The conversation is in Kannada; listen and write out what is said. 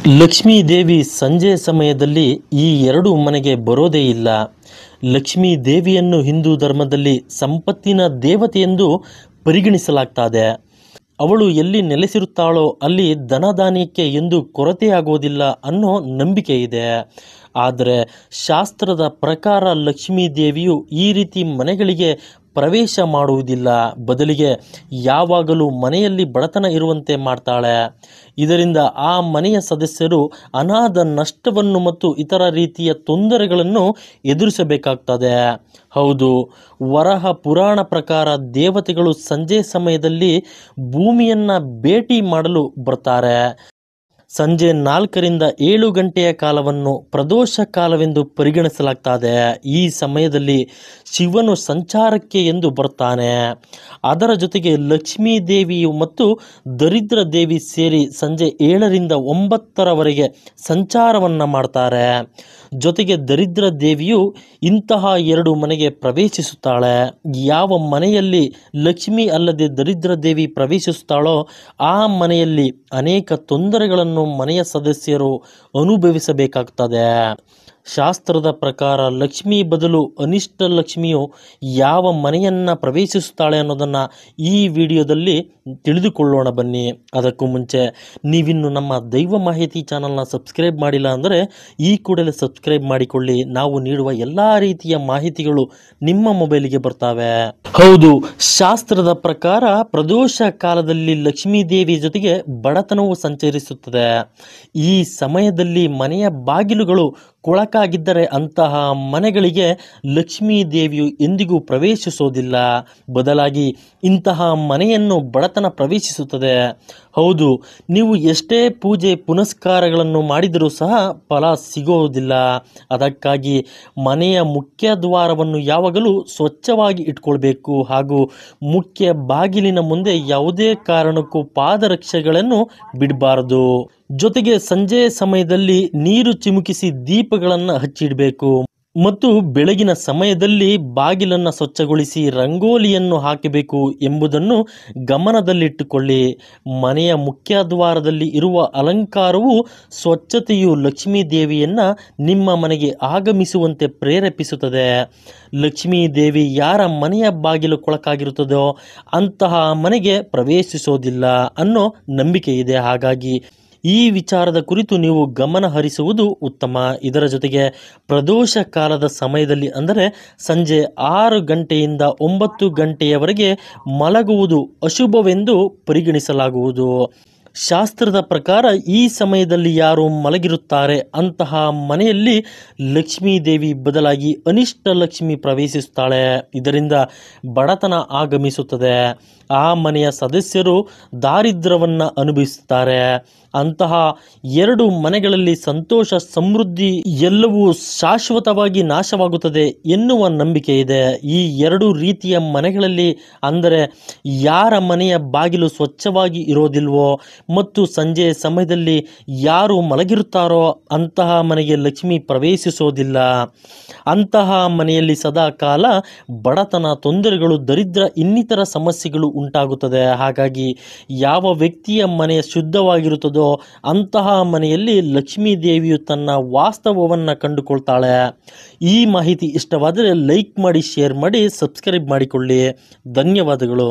ಲಕ್ಷ್ಮೀ ದೇವಿ ಸಂಜೆ ಸಮಯದಲ್ಲಿ ಈ ಎರಡು ಮನೆಗೆ ಬರೋದೇ ಇಲ್ಲ. ಲಕ್ಷ್ಮೀ ದೇವಿಯನ್ನು ಹಿಂದೂ ಧರ್ಮದಲ್ಲಿ ಸಂಪತ್ತಿನ ದೇವತೆಯೆಂದು ಪರಿಗಣಿಸಲಾಗ್ತದೆ. ಅವಳು ಎಲ್ಲಿ ನೆಲೆಸಿರುತ್ತಾಳೋ ಅಲ್ಲಿ ಧನಧಾನ್ಯಕ್ಕೆ ಎಂದು ಕೊರತೆಯಾಗೋದಿಲ್ಲ ಅನ್ನೋ ನಂಬಿಕೆ ಇದೆ. ಆದರೆ ಶಾಸ್ತ್ರದ ಪ್ರಕಾರ ಲಕ್ಷ್ಮೀ ದೇವಿಯು ಈ ರೀತಿ ಮನೆಗಳಿಗೆ ಪ್ರವೇಶ ಮಾಡುವುದಿಲ್ಲ. ಬದಲಿಗೆ ಯಾವಾಗಲೂ ಮನೆಯಲ್ಲಿ ಬಡತನ ಇರುವಂತೆ ಮಾಡ್ತಾಳೆ. ಇದರಿಂದ ಆ ಮನೆಯ ಸದಸ್ಯರು ಅನಾಥ ನಷ್ಟವನ್ನು ಮತ್ತು ಇತರ ರೀತಿಯ ತೊಂದರೆಗಳನ್ನು ಎದುರಿಸಬೇಕಾಗ್ತದೆ. ಹೌದು, ವರಹ ಪುರಾಣ ಪ್ರಕಾರ ದೇವತೆಗಳು ಸಂಜೆ ಸಮಯದಲ್ಲಿ ಭೂಮಿಯನ್ನು ಭೇಟಿ ಮಾಡಲು ಬರ್ತಾರೆ. ಸಂಜೆ 4ರಿಂದ 7 ಗಂಟೆಯ ಕಾಲವನ್ನು ಪ್ರದೋಷ ಕಾಲವೆಂದು ಪರಿಗಣಿಸಲಾಗ್ತದೆ. ಈ ಸಮಯದಲ್ಲಿ ಶಿವನು ಸಂಚಾರಕ್ಕೆ ಎಂದು ಬರ್ತಾನೆ. ಅದರ ಜೊತೆಗೆ ಲಕ್ಷ್ಮೀ ದೇವಿಯು ಮತ್ತು ದರಿದ್ರ ದೇವಿ ಸೇರಿ ಸಂಜೆ 7ರಿಂದ 9ರವರೆಗೆ ಸಂಚಾರವನ್ನು ಮಾಡ್ತಾರೆ. ಜೊತೆಗೆ ದರಿದ್ರ ದೇವಿಯು ಇಂತಹ ಎರಡು ಮನೆಗೆ ಪ್ರವೇಶಿಸುತ್ತಾಳೆ. ಯಾವ ಮನೆಯಲ್ಲಿ ಲಕ್ಷ್ಮಿ ಅಲ್ಲದೆ ದರಿದ್ರ ದೇವಿ ಪ್ರವೇಶಿಸುತ್ತಾಳೋ ಆ ಮನೆಯಲ್ಲಿ ಅನೇಕ ತೊಂದರೆಗಳನ್ನು ಮನೆಯ ಸದಸ್ಯರು ಅನುಭವಿಸಬೇಕಾಗ್ತದೆ. ಶಾಸ್ತ್ರದ ಪ್ರಕಾರ ಲಕ್ಷ್ಮಿ ಬದಲು ಅನಿಷ್ಟ ಲಕ್ಷ್ಮಿಯು ಯಾವ ಮನೆಯನ್ನು ಪ್ರವೇಶಿಸುತ್ತಾಳೆ ಅನ್ನೋದನ್ನು ಈ ವಿಡಿಯೋದಲ್ಲಿ ತಿಳಿದುಕೊಳ್ಳೋಣ ಬನ್ನಿ. ಅದಕ್ಕೂ ಮುಂಚೆ ನೀವಿನ್ನು ನಮ್ಮ ದೈವ ಮಾಹಿತಿ ಚಾನಲ್ನ ಸಬ್ಸ್ಕ್ರೈಬ್ ಮಾಡಿಲ್ಲ ಅಂದರೆ ಈ ಕೂಡಲೇ ಸಬ್ಸ್ಕ್ರೈಬ್ ಮಾಡಿಕೊಳ್ಳಿ. ನಾವು ನೀಡುವ ಎಲ್ಲ ರೀತಿಯ ಮಾಹಿತಿಗಳು ನಿಮ್ಮ ಮೊಬೈಲಿಗೆ ಬರ್ತವೆ. ಹೌದು, ಶಾಸ್ತ್ರದ ಪ್ರಕಾರ ಪ್ರದೋಷ ಕಾಲದಲ್ಲಿ ಲಕ್ಷ್ಮೀ ದೇವಿ ಜೊತೆಗೆ ಬಡತನವು ಸಂಚರಿಸುತ್ತದೆ. ಈ ಸಮಯದಲ್ಲಿ ಮನೆಯ ಬಾಗಿಲುಗಳು ಕೊಳಕಾಗಿದ್ದರೆ ಅಂತಹ ಮನೆಗಳಿಗೆ ಲಕ್ಷ್ಮೀ ದೇವಿಯು ಎಂದಿಗೂ ಪ್ರವೇಶಿಸೋದಿಲ್ಲ. ಬದಲಾಗಿ ಇಂತಹ ಮನೆಯನ್ನು ಬಡತನ ಪ್ರವೇಶಿಸುತ್ತದೆ. ಹೌದು, ನೀವು ಎಷ್ಟೇ ಪೂಜೆ ಪುನಸ್ಕಾರಗಳನ್ನು ಮಾಡಿದರೂ ಸಹ ಫಲ ಸಿಗೋದಿಲ್ಲ. ಅದಕ್ಕಾಗಿ ಮನೆಯ ಮುಖ್ಯ ದ್ವಾರವನ್ನು ಯಾವಾಗಲೂ ಸ್ವಚ್ಛವಾಗಿ ಇಟ್ಕೊಳ್ಬೇಕು. ಹಾಗೂ ಮುಖ್ಯ ಬಾಗಿಲಿನ ಮುಂದೆ ಯಾವುದೇ ಕಾರಣಕ್ಕೂ ಪಾದರಕ್ಷೆಗಳನ್ನು ಬಿಡಬಾರದು. ಜೊತೆಗೆ ಸಂಜೆ ಸಮಯದಲ್ಲಿ ನೀರು ಚಿಮುಕಿಸಿ ದೀಪಗಳನ್ನು ಹಚ್ಚಿಡಬೇಕು. ಮತ್ತು ಬೆಳಗಿನ ಸಮಯದಲ್ಲಿ ಬಾಗಿಲನ್ನು ಸ್ವಚ್ಛಗೊಳಿಸಿ ರಂಗೋಲಿಯನ್ನು ಹಾಕಬೇಕು ಎಂಬುದನ್ನು ಗಮನದಲ್ಲಿಟ್ಟುಕೊಳ್ಳಿ. ಮನೆಯ ಮುಖ್ಯ ದ್ವಾರದಲ್ಲಿ ಇರುವ ಅಲಂಕಾರವು ಸ್ವಚ್ಛತೆಯು ಲಕ್ಷ್ಮೀ ದೇವಿಯನ್ನು ನಿಮ್ಮ ಮನೆಗೆ ಆಗಮಿಸುವಂತೆ ಪ್ರೇರೇಪಿಸುತ್ತದೆ. ಲಕ್ಷ್ಮೀ ದೇವಿ ಯಾರ ಮನೆಯ ಬಾಗಿಲು ಕೊಳಕಾಗಿರುತ್ತದೋ ಅಂತಹ ಮನೆಗೆ ಪ್ರವೇಶಿಸೋದಿಲ್ಲ ಅನ್ನೋ ನಂಬಿಕೆ ಇದೆ. ಹಾಗಾಗಿ ಈ ವಿಚಾರದ ಕುರಿತು ನೀವು ಗಮನ ಹರಿಸುವುದು ಉತ್ತಮ. ಇದರ ಜೊತೆಗೆ ಪ್ರದೋಷ ಕಾಲದ ಸಮಯದಲ್ಲಿ ಅಂದರೆ ಸಂಜೆ 6 ಗಂಟೆಯಿಂದ 9 ಗಂಟೆಯವರೆಗೆ ಮಲಗುವುದು ಅಶುಭವೆಂದು ಪರಿಗಣಿಸಲಾಗುವುದು. ಶಾಸ್ತ್ರದ ಪ್ರಕಾರ ಈ ಸಮಯದಲ್ಲಿ ಯಾರು ಮಲಗಿರುತ್ತಾರೆ ಅಂತಹ ಮನೆಯಲ್ಲಿ ಲಕ್ಷ್ಮೀ ದೇವಿ ಬದಲಾಗಿ ಅನಿಷ್ಟ ಲಕ್ಷ್ಮಿ ಪ್ರವೇಶಿಸುತ್ತಾಳೆ. ಇದರಿಂದ ಬಡತನ ಆಗಮಿಸುತ್ತದೆ. ಆ ಮನೆಯ ಸದಸ್ಯರು ದಾರಿದ್ರ್ಯವನ್ನು ಅನುಭವಿಸುತ್ತಾರೆ. ಅಂತಹ ಎರಡು ಮನೆಗಳಲ್ಲಿ ಸಂತೋಷ ಸಮೃದ್ಧಿ ಎಲ್ಲವೂ ಶಾಶ್ವತವಾಗಿ ನಾಶವಾಗುತ್ತದೆ ಎನ್ನುವ ನಂಬಿಕೆ ಇದೆ. ಈ ಎರಡು ರೀತಿಯ ಮನೆಗಳಲ್ಲಿ ಅಂದರೆ ಯಾರ ಮನೆಯ ಬಾಗಿಲು ಸ್ವಚ್ಛವಾಗಿ ಇರೋದಿಲ್ವೋ ಮತ್ತು ಸಂಜೆ ಸಮಯದಲ್ಲಿ ಯಾರು ಮಲಗಿರುತ್ತಾರೋ ಅಂತಹ ಮನೆಗೆ ಲಕ್ಷ್ಮಿ ಪ್ರವೇಶಿಸೋದಿಲ್ಲ. ಅಂತಹ ಮನೆಯಲ್ಲಿ ಸದಾ ಕಾಲ ಬಡತನ, ತೊಂದರೆಗಳು, ದರಿದ್ರ ಇನ್ನಿತರ ಸಮಸ್ಯೆಗಳು ಉಂಟಾಗುತ್ತದೆ. ಹಾಗಾಗಿ ಯಾವ ವ್ಯಕ್ತಿಯ ಮನೆ ಶುದ್ಧವಾಗಿರುತ್ತದೋ ಅಂತಹ ಮನೆಯಲ್ಲಿ ಲಕ್ಷ್ಮೀ ದೇವಿಯು ತನ್ನ ವಾಸ್ತವವನ್ನು ಕಂಡುಕೊಳ್ತಾಳೆ. ಈ ಮಾಹಿತಿ ಇಷ್ಟವಾದರೆ ಲೈಕ್ ಮಾಡಿ, ಶೇರ್ ಮಾಡಿ, ಸಬ್ಸ್ಕ್ರೈಬ್ ಮಾಡಿಕೊಳ್ಳಿ. ಧನ್ಯವಾದಗಳು.